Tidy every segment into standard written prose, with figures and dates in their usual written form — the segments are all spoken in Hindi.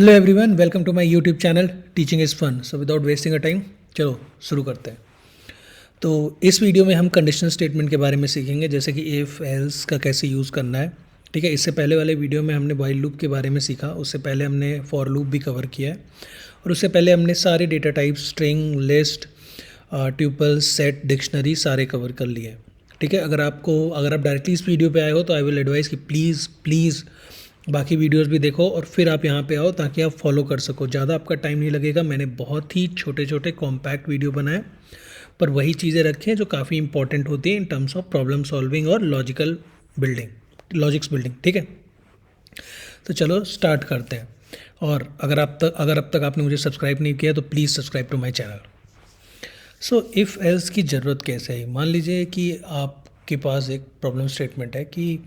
Hello everyone, welcome to my YouTube channel teaching is fun. So without wasting a time चलो शुरू करते हैं। तो इस वीडियो में हम कंडीशनल स्टेटमेंट के बारे में सीखेंगे, जैसे कि इफ़ एल्स का कैसे यूज़ करना है। ठीक है, इससे पहले वाले वीडियो में हमने व्हाइल लूप के बारे में सीखा, उससे पहले हमने फॉर लूप भी कवर किया है, और उससे पहले हमने सारे data types string, list, tuple, set, dictionary सारे कवर कर लिए। ठीक है, अगर आप डायरेक्टली इस वीडियो पे आए हो तो आई विल एडवाइस कि प्लीज़ बाकी वीडियोस भी देखो और फिर आप यहाँ पे आओ ताकि आप फॉलो कर सको। ज़्यादा आपका टाइम नहीं लगेगा। मैंने बहुत ही छोटे छोटे कॉम्पैक्ट वीडियो बनाए, पर वही चीज़ें रखें जो काफ़ी इंपॉर्टेंट होती हैं in terms of problem solving और लॉजिक्स बिल्डिंग। ठीक है, तो चलो स्टार्ट करते हैं। और अगर अब तक आपने मुझे सब्सक्राइब नहीं किया तो please subscribe to my channel. So if else की ज़रूरत कैसे है। मान लीजिए कि आपके पास एक प्रॉब्लम स्टेटमेंट है कि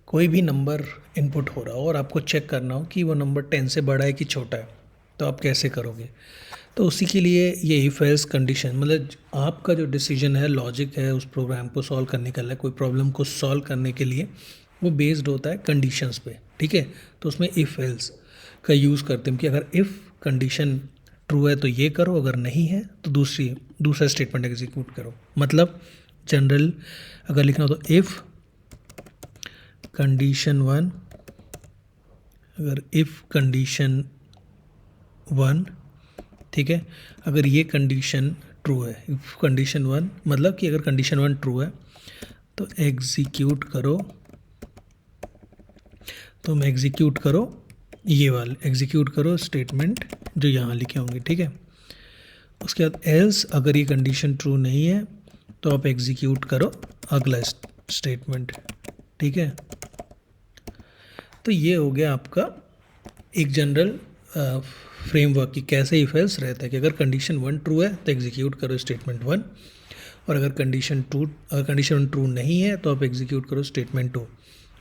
कोई भी नंबर इनपुट हो रहा हो और आपको चेक करना हो कि वो नंबर 10 से बड़ा है कि छोटा है, तो आप कैसे करोगे। तो उसी के लिए ये इफ़ एल्स कंडीशन, मतलब आपका जो डिसीजन है, लॉजिक है उस प्रोग्राम को सॉल्व करने के लिए, कोई प्रॉब्लम को सॉल्व करने के लिए, वो बेस्ड होता है कंडीशंस पे। ठीक है, तो उसमें इफ़ एल्स का यूज़ करते हैं कि अगर इफ़ कंडीशन ट्रू है तो ये करो, अगर नहीं है तो दूसरा स्टेटमेंट एग्जीक्यूट करो। मतलब जनरल अगर लिखना हो तो इफ़ कंडीशन वन, अगर इफ़ कंडीशन वन, ठीक है, अगर ये कंडीशन ट्रू है, इफ़ कंडीशन वन मतलब कि अगर कंडीशन वन ट्रू है तो एग्जीक्यूट करो, तुम एग्जीक्यूट करो ये वाले, एग्जीक्यूट करो स्टेटमेंट जो यहाँ लिखे होंगे। ठीक है, उसके बाद एल्स, अगर ये कंडीशन ट्रू नहीं है तो आप एग्जीक्यूट करो अगला स्टेटमेंट। ठीक है, तो ये हो गया आपका एक जनरल फ्रेमवर्क कि कैसे इफ एल्स रहता है कि अगर कंडीशन वन ट्रू है तो एग्जीक्यूट करो स्टेटमेंट वन, और अगर कंडीशन वन ट्रू नहीं है तो आप एग्जीक्यूट करो स्टेटमेंट टू।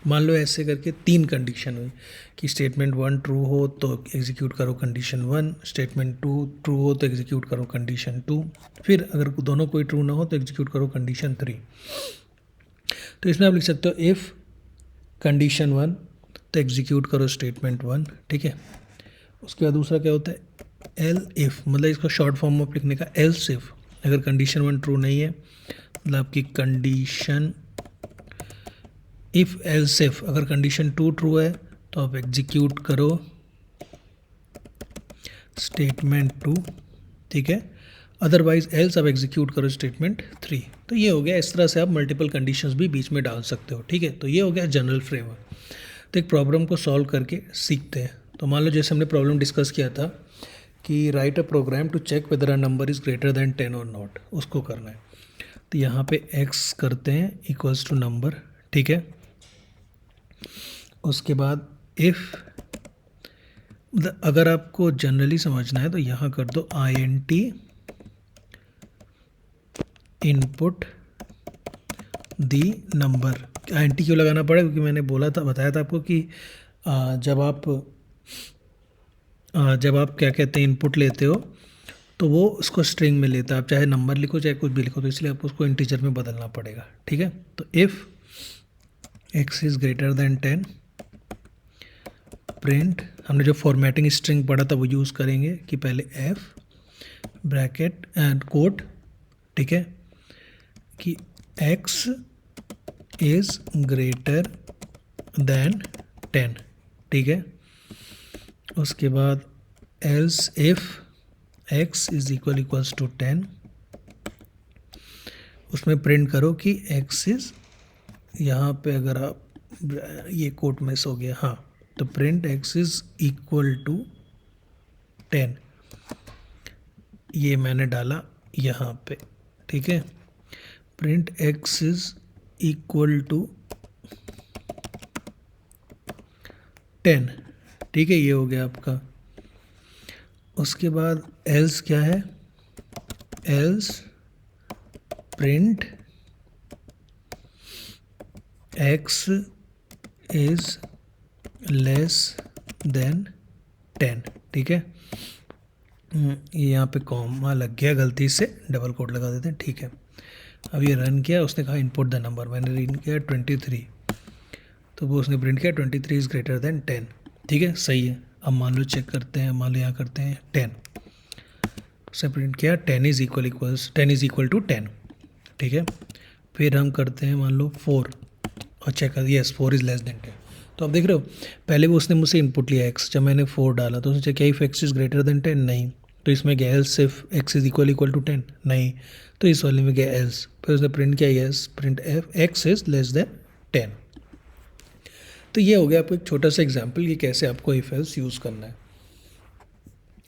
मान लो ऐसे करके तीन कंडीशन हुई कि स्टेटमेंट वन ट्रू हो तो एग्जीक्यूट करो condition one, statement two true हो तो एग्जीक्यूट करो कंडीशन टू, फिर अगर दोनों कोई ट्रू ना हो तो एग्जीक्यूट करो कंडीशन थ्री। तो इसमें आप लिख सकते हो इफ़ कंडीशन वन तो एग्जीक्यूट करो स्टेटमेंट वन। ठीक है, उसके बाद दूसरा क्या होता है एल इफ़, मतलब इसको शॉर्ट फॉर्म में लिखने का एल्स इफ़, अगर कंडीशन वन ट्रू नहीं है मतलब आपकी कंडीशन इफ़ एल्स इफ़, अगर कंडीशन टू ट्रू है तो आप एग्जीक्यूट करो स्टेटमेंट टू। ठीक है, अदरवाइज एल्स आप एग्जीक्यूट करो स्टेटमेंट थ्री। तो ये हो गया, इस तरह से आप मल्टीपल कंडीशंस भी बीच में डाल सकते हो। ठीक है, तो ये हो गया जनरल फ्रेमवर्क। तो एक प्रॉब्लम को सॉल्व करके सीखते हैं। तो मान लो जैसे हमने प्रॉब्लम डिस्कस किया था कि write a program to check whether a number is greater than 10 और नॉट, उसको करना है। तो यहाँ पे x करते हैं इक्वल्स टू नंबर। ठीक है, उसके बाद इफ़, मतलब अगर आपको जनरली समझना है तो यहाँ कर दो INT input the number. INT क्यों लगाना पड़ा, क्योंकि मैंने बताया था आपको कि जब आप क्या कहते हैं इनपुट लेते हो तो वो उसको स्ट्रिंग में लेता है, आप चाहे नंबर लिखो चाहे कुछ भी लिखो, तो इसलिए आपको उसको इंटीजर में बदलना पड़ेगा। ठीक है, तो if x is greater than 10 print, हमने जो फॉर्मेटिंग स्ट्रिंग पढ़ा था वो यूज़ करेंगे कि पहले f ब्रैकेट एंड कोट, ठीक है, कि x इज़ ग्रेटर देन 10। ठीक है, उसके बाद else if x is equals to 10, उसमें प्रिंट करो कि x इज़, यहाँ पे अगर आप ये कोट मिस हो गया, हाँ, तो print x is equal to 10, ये मैंने डाला यहाँ पे। ठीक है, print x is equal to 10। ठीक है, ये हो गया आपका। उसके बाद एल्स क्या है, else print x is less than 10। ठीक है, ये यहाँ पे कॉमा लग गया गलती से, डबल कोट लगा देते हैं। ठीक है, अब ये रन किया, उसने कहा इनपुट द नंबर, मैंने रन किया 23, तो वो उसने प्रिंट किया 23 इज़ ग्रेटर देन 10। ठीक है, सही है। अब मान लो चेक करते हैं, मान लो यहाँ करते हैं 10 से प्रिंट किया 10 इज इक्वल टू 10, ठीक है। फिर हम करते हैं मान लो 4 और चेक कर, यस 4 इज़ लेस देन 10। तो आप देख रहे हो पहले वो उसने मुझसे इनपुट लिया x, जब मैंने 4 डाला तो उसने क्या if x is greater than 10, नहीं। तो इसमें गया else if x is equal to 10, नहीं। तो इस वाले में गया एल्स, फिर उसने प्रिंट किया yes print x is less than 10। तो ये हो गया आपको एक छोटा सा एग्जाम्पल कि कैसे आपको इफ एल्स यूज़ करना है।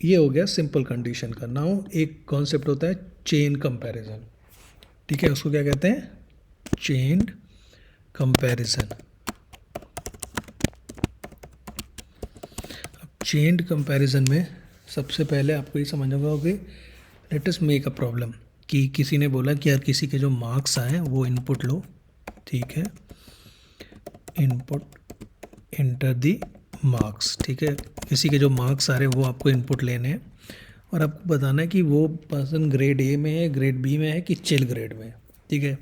ये हो गया सिंपल कंडीशन का। नाउ एक कॉन्सेप्ट होता है चेन कंपैरिजन, ठीक है, उसको क्या कहते हैं, चेन कंपैरिजन। चेन कंपैरिजन में सबसे पहले आपको ये समझना होगा कि let us make a problem, कि किसी ने बोला कि यार किसी के जो मार्क्स आए वो इनपुट लो, ठीक है, इनपुट इंटर दी मार्क्स, ठीक है। किसी के जो मार्क्स आ रहे हैं वो आपको इनपुट लेने हैं और आपको बताना है कि वो पर्सन ग्रेड ए में है, ग्रेड बी में है कि चिल ग्रेड में है, ठीक है।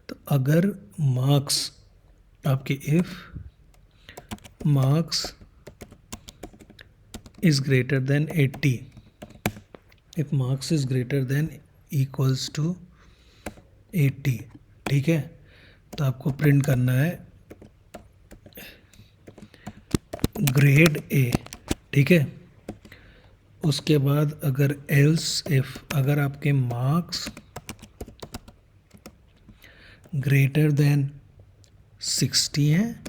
तो अगर मार्क्स आपके if marks is greater than 80, if marks is greater than equals to 80, ठीक है, तो आपको प्रिंट करना है ग्रेड ए, ठीक है। उसके बाद अगर एल्स इफ, अगर आपके मार्क्स ग्रेटर देन 60 हैं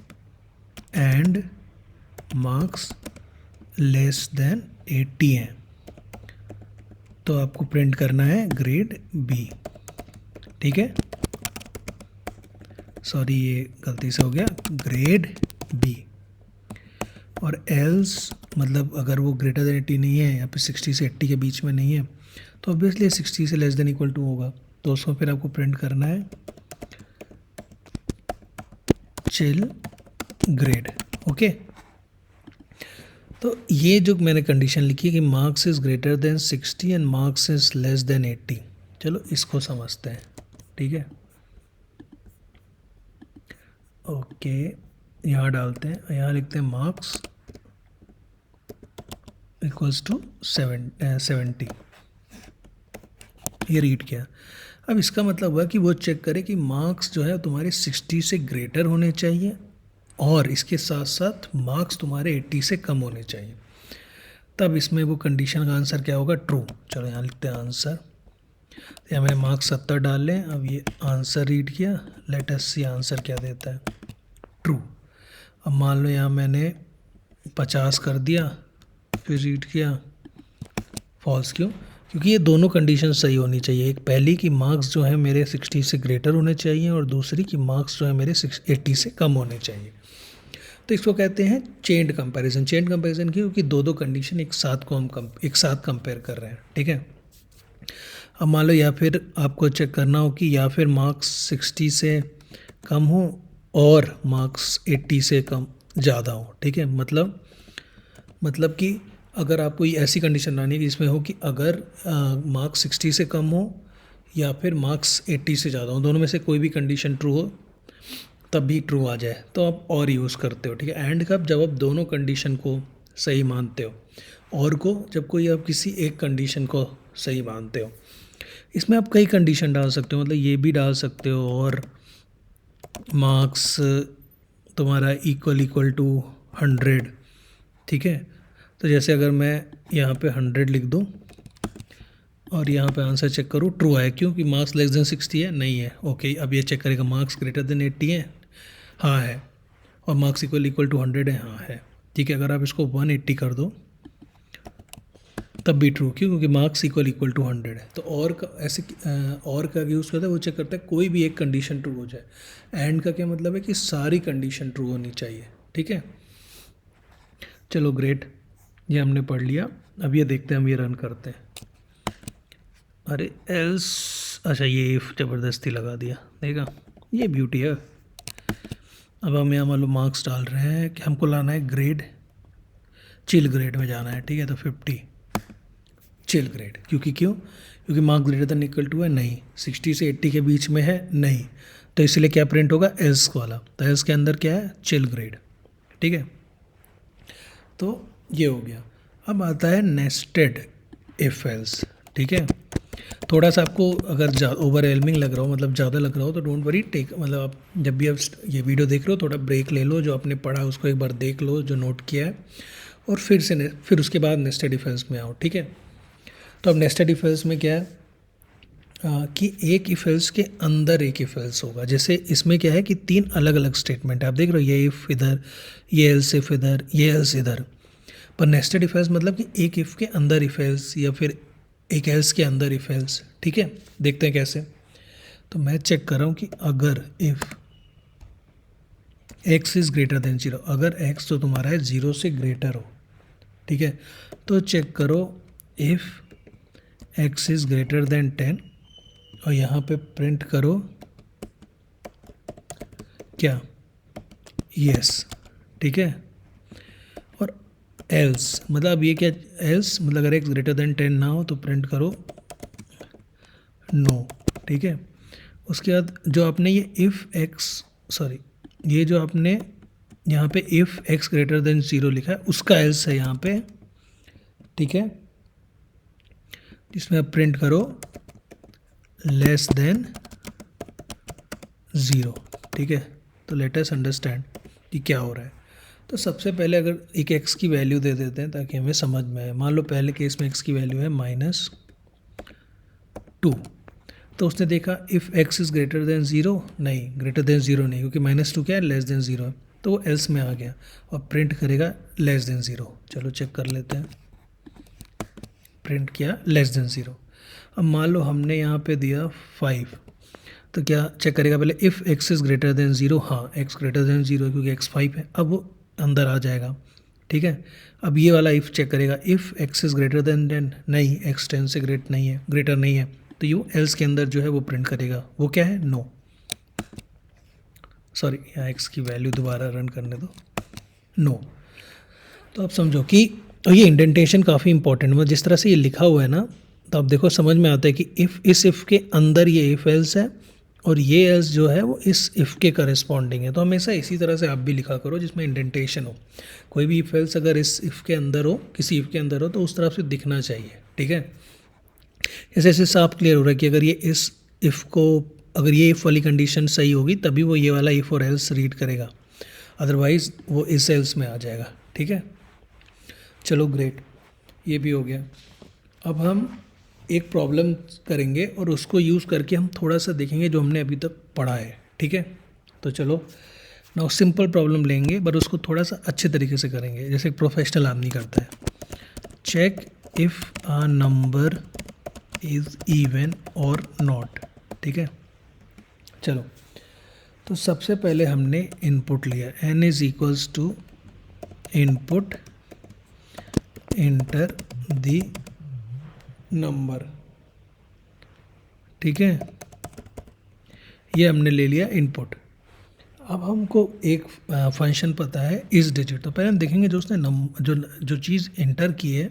एंड मार्क्स लेस देन 80 हैं, तो आपको प्रिंट करना है ग्रेड बी, ठीक है। सॉरी ये गलती से हो गया, ग्रेड बी। और एल्स मतलब अगर वो ग्रेटर देन 80 नहीं है या फिर 60 से 80 के बीच में नहीं है तो ऑब्वियसली 60 से लेस देन इक्वल टू होगा, तो उसको फिर आपको प्रिंट करना है चिल ग्रेड, ओके। तो ये जो मैंने कंडीशन लिखी है कि marks is greater then 60 and marks is less than 80, चलो इसको समझते हैं, ठीक है। ओके यहाँ डालते हैं, यहाँ लिखते हैं मार्क्स इक्वल्स टू 70, ये रीड किया। अब इसका मतलब हुआ कि वो चेक करे कि मार्क्स जो है तुम्हारे 60 से ग्रेटर होने चाहिए और इसके साथ साथ मार्क्स तुम्हारे 80 से कम होने चाहिए, तब इसमें वो कंडीशन का आंसर क्या होगा, ट्रू। चलो यहाँ लिखते हैं आंसर, तो यहाँ मैंने मार्क्स 70 डाल लें। अब ये आंसर रीड किया, लेट अस सी आंसर क्या देता है, ट्रू। अब मान लो यहाँ मैंने 50 कर दिया, फिर रीड किया फॉल्स, क्यों, क्योंकि ये दोनों कंडीशन सही होनी चाहिए। एक पहली कि मार्क्स जो है मेरे 60 से ग्रेटर होने चाहिए और दूसरी कि मार्क्स जो है मेरे 80 से कम होने चाहिए। तो इसको कहते हैं चेन कंपैरिजन। चेन कंपैरिजन क्योंकि दो कंडीशन एक साथ को हम एक साथ कंपेयर कर रहे हैं, ठीक है। अब मान लो या फिर आपको चेक करना हो कि या फिर मार्क्स 60 से कम हो और मार्क्स 80 से कम ज़्यादा हो, ठीक है। मतलब कि अगर आपको ये ऐसी कंडीशन लानी है कि जिसमें हो कि अगर मार्क्स 60 से कम हो या फिर मार्क्स 80 से ज़्यादा हो, दोनों में से कोई भी कंडीशन ट्रू हो तब भी ट्रू आ जाए तो आप और यूज़ करते हो, ठीक है। एंड कब, जब आप दोनों कंडीशन को सही मानते हो, और को जब कोई आप किसी एक कंडीशन को सही मानते हो। इसमें आप कई कंडीशन डाल सकते हो, मतलब ये भी डाल सकते हो और मार्क्स तुम्हारा इक्वल टू 100, ठीक है। तो जैसे अगर मैं यहाँ पे 100 लिख दूँ और यहाँ पे आंसर चेक करूँ, ट्रू है, क्योंकि मार्क्स लेस देन 60 है, नहीं है, ओके। अब ये चेक करेगा मार्क्स ग्रेटर देन 80 है, हाँ है, और मार्क्स इक्वल टू 100 है, हाँ है, ठीक है। अगर आप इसको 180 कर दो तब भी ट्रू, क्यों, क्योंकि मार्क्स इक्वल टू 100 है। तो और का ऐसे और का यूज़ करता है, वो चेक करता है कोई भी एक कंडीशन ट्रू हो जाए। एंड का क्या मतलब है कि सारी कंडीशन ट्रू होनी चाहिए, ठीक है। चलो ग्रेट, ये हमने पढ़ लिया। अब ये देखते हैं, हम ये रन करते हैं। अरे एल्स, अच्छा ये इफ ज़बरदस्ती लगा दिया, देखा, ये ब्यूटी है। अब हम यहाँ मान लो मार्क्स डाल रहे हैं कि हमको लाना है ग्रेड, चिल ग्रेड में जाना है, ठीक है। तो 50 चिल ग्रेड, क्योंकि marks greater than equal to है, नहीं, 60 से 80 के बीच में है, नहीं, तो इसलिए क्या प्रिंट होगा, एल्स वाला। तो एल्स के अंदर क्या है, चिल ग्रेड, ठीक है। तो ये हो गया। अब आता है नेस्टेड इफ एल्स, ठीक है। थोड़ा सा आपको अगर ओवरवेलमिंग लग रहा हो, मतलब ज़्यादा लग रहा हो, तो डोंट वरी, टेक, मतलब आप जब भी आप ये वीडियो देख रहे हो थोड़ा ब्रेक ले लो, जो आपने पढ़ा उसको एक बार देख लो, जो नोट किया है, और फिर उसके बाद नेस्टेड इफ एल्स में आओ, ठीक है। तो अब नेस्टेड इफ एल्स में क्या है कि एक इफ एल्स के अंदर एक इफ एल्स होगा। जैसे इसमें क्या है कि 3 अलग अलग स्टेटमेंट है, आप देख रहे हो, ये इफ इधर, ये एल्स इफ इधर, ये एल्स इधर। पर नेस्टेड इफ एल्स मतलब कि एक इफ के अंदर इफ एल्स, या फिर एक एल्स के अंदर इफ एल्स, ठीक है। देखते हैं कैसे। तो मैं चेक कर रहा हूँ कि अगर if x is greater then 0, अगर x तो तुम्हारा है 0 से ग्रेटर हो, ठीक है, तो चेक करो if x is greater than 10, और यहाँ पे प्रिंट करो क्या, यस, ठीक है। और एल्स मतलब ये क्या, एल्स मतलब अगर x ग्रेटर देन 10 ना हो तो प्रिंट करो नो, ठीक है। उसके बाद जो आपने ये ये जो आपने यहाँ पे इफ़ x ग्रेटर देन 0 लिखा है उसका एल्स है यहाँ पे, ठीक है, जिसमें आप प्रिंट करो लेस देन 0, ठीक है। तो लेट अस अंडरस्टैंड कि क्या हो रहा है। तो सबसे पहले अगर एक x की वैल्यू दे देते हैं ताकि हमें समझ में आए। मान लो पहले केस में x की वैल्यू है -2, तो उसने देखा if x is greater then 0, नहीं, ग्रेटर देन 0 नहीं, क्योंकि -2 क्या है, लेस देन 0 है, तो वो एल्स में आ गया और प्रिंट करेगा लेस देन 0। चलो चेक कर लेते हैं, प्रिंट किया लेस देन 0। अब मान लो हमने यहाँ पे दिया 5, तो क्या चेक करेगा पहले, if x is greater then 0, हाँ x ग्रेटर देन 0 है क्योंकि x 5 है, अब वो अंदर आ जाएगा, ठीक है। अब ये वाला इफ़ चेक करेगा, if x is greater than 10, नहीं, x 10 से ग्रेटर नहीं है, तो ये एल्स के अंदर जो है वो प्रिंट करेगा, वो क्या है, नो। सॉरी, यहाँ x की वैल्यू दोबारा रन करने दो, नो। तो आप समझो कि तो ये इंडेंटेशन काफ़ी इंपॉर्टेंट है, जिस तरह से ये लिखा हुआ है ना, तो आप देखो समझ में आता है कि इस इफ़ के अंदर ये इफ़ एल्स है, और ये एल्स जो है वो इस इफ़ के करस्पॉन्डिंग है। तो हमेशा इसी तरह से आप भी लिखा करो जिसमें इंडेंटेशन हो। कोई भी इफ़ एल्स अगर इस इफ़ के अंदर हो, किसी इफ़ के अंदर हो, तो उस तरफ से दिखना चाहिए, ठीक है। ऐसे साफ क्लियर हो रहा है कि अगर ये इस इफ़ को, अगर ये इफ़ वाली कंडीशन सही होगी तभी वो ये वाला इफ़ और एल्स रीड करेगा, अदरवाइज़ वो इस एल्स में आ जाएगा, ठीक है। चलो ग्रेट, ये भी हो गया। अब हम एक प्रॉब्लम करेंगे और उसको यूज़ करके हम थोड़ा सा देखेंगे जो हमने अभी तक पढ़ा है, ठीक है। तो चलो नाउ सिंपल प्रॉब्लम लेंगे, बट उसको थोड़ा सा अच्छे तरीके से करेंगे जैसे एक प्रोफेशनल आदमी करता है। Check if a number is even और नॉट, ठीक है। चलो, तो सबसे पहले हमने इनपुट लिया, n is equals to input enter the number, ठीक है, ये हमने ले लिया इनपुट। अब हमको एक फंक्शन पता है इस डिजिट, तो पहले हम देखेंगे जो उसने जो चीज़ इंटर की है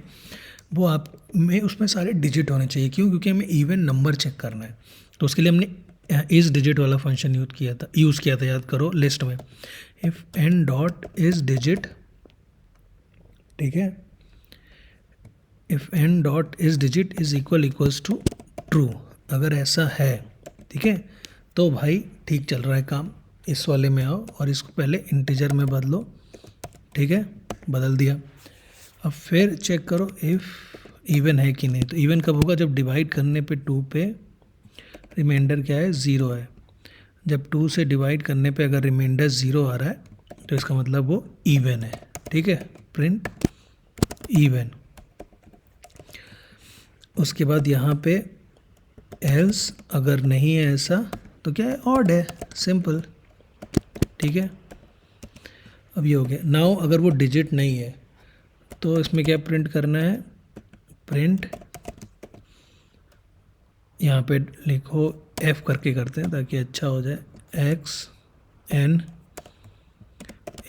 वो आप में उसमें सारे डिजिट होने चाहिए। क्यों? क्योंकि हमें इवन नंबर चेक करना है, तो उसके लिए हमने इस डिजिट वाला फंक्शन यूज़ किया था, याद करो लिस्ट में, if n dot is digit, ठीक है, if n dot is digit is equals to true, अगर ऐसा है, ठीक है, तो भाई ठीक चल रहा है काम। इस वाले में आओ और इसको पहले इंटीजर में बदलो, ठीक है, बदल दिया। अब फिर चेक करो इफ़ इवन है कि नहीं, तो इवन कब होगा, जब डिवाइड करने पे 2 पे रिमाइंडर क्या है, 0 है। जब 2 से डिवाइड करने पे अगर रिमाइंडर 0 आ रहा है तो इसका मतलब वो इवन है, ठीक है, प्रिंट इवन। उसके बाद यहाँ पे एल्स अगर नहीं है ऐसा तो क्या है, ऑड है, सिंपल, ठीक है। अब ये हो गया। नाउ अगर वो डिजिट नहीं है तो इसमें क्या प्रिंट करना है, प्रिंट, यहाँ पे लिखो f करके करते हैं ताकि अच्छा हो जाए, x n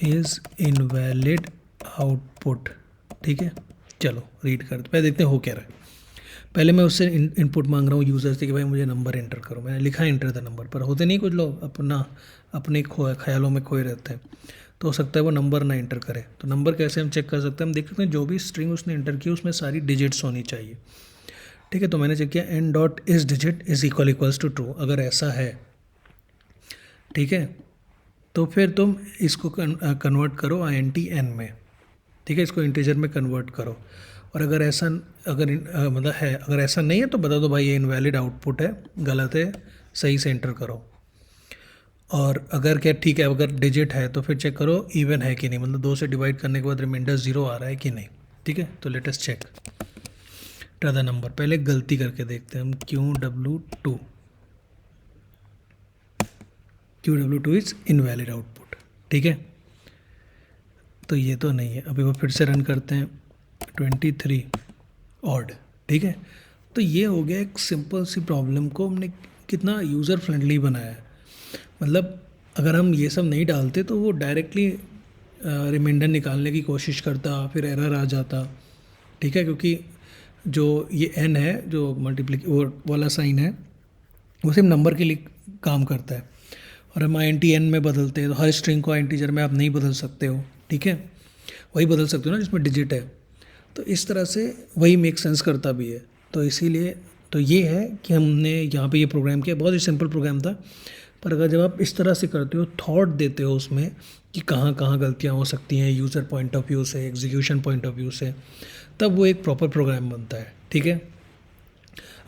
is invalid output, ठीक है। चलो रीड करते, पहले देखते हैं हो क्या रहा है। पहले मैं उससे इनपुट मांग रहा हूँ यूज़र से कि भाई मुझे नंबर एंटर करो, मैंने लिखा है एंटर द नंबर, पर होते नहीं कुछ लोग अपने ख्यालों में खोए रहते हैं। तो हो सकता है वो नंबर ना एंटर करे। तो नंबर कैसे हम चेक कर सकते हैं, हम देख सकते हैं जो भी स्ट्रिंग उसने एंटर की उसमें सारी डिजिट्स होनी चाहिए, ठीक है। तो मैंने चेक किया n dot is digit is equals to true, अगर ऐसा है, ठीक है, तो फिर तुम इसको कन्वर्ट करो INT n में, ठीक है, इसको इंटीजर में कन्वर्ट करो। और अगर ऐसा मतलब है, अगर ऐसा नहीं है तो बता दो भाई ये इनवैलिड आउटपुट है, गलत है, सही से एंटर करो। और अगर क्या ठीक है, अगर डिजिट है तो फिर चेक करो इवन है कि नहीं, मतलब 2 से डिवाइड करने के बाद रिमाइंडर 0 आ रहा है कि नहीं, ठीक है। तो let us check the number. पहले गलती करके देखते हैं हम, Q2 इज़ इनवैलिड आउटपुट, ठीक है। तो ये तो नहीं है। अभी वो फिर से रन करते हैं 23 ऑड, ठीक है। तो ये हो गया एक सिंपल सी प्रॉब्लम को हमने कितना यूज़र फ्रेंडली बनाया है। मतलब अगर हम ये सब नहीं डालते तो वो डायरेक्टली रिमाइंडर निकालने की कोशिश करता, फिर एरर आ जाता, ठीक है। क्योंकि जो ये n है, जो वो वाला साइन है, वो सिर्फ नंबर के लिए काम करता है। और हम INT n में बदलते हैं तो हर स्ट्रिंग को इंटीजर में आप नहीं बदल सकते हो, ठीक है। वही बदल सकते हो ना जिसमें डिजिट है। तो इस तरह से वही मेक सेंस करता भी है। तो इसीलिए तो ये है कि हमने यहाँ पे ये प्रोग्राम किया, बहुत ही सिंपल प्रोग्राम था। पर अगर जब आप इस तरह से करते हो, थॉट देते हो उसमें कि कहाँ कहाँ गलतियाँ हो सकती हैं यूज़र पॉइंट ऑफ व्यू से, एग्जीक्यूशन पॉइंट ऑफ व्यू से, तब वो एक प्रॉपर प्रोग्राम बनता है, ठीक है।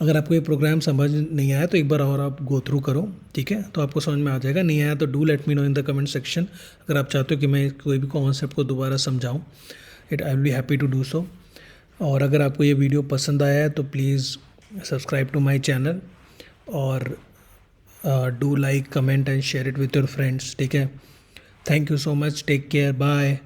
अगर आपको ये प्रोग्राम समझ नहीं आया तो एक बार और आप गो थ्रू करो, ठीक है, तो आपको समझ में आ जाएगा। नहीं आया तो do let me know in the comment section. अगर आप चाहते हो कि मैं कोई भी कॉन्सेप्ट को दोबारा समझाऊँ, I will be happy to do so. और अगर आपको ये वीडियो पसंद आया है तो please subscribe to my channel और do like, comment and share it with your friends, ठीक है। Thank you so much, take care, bye.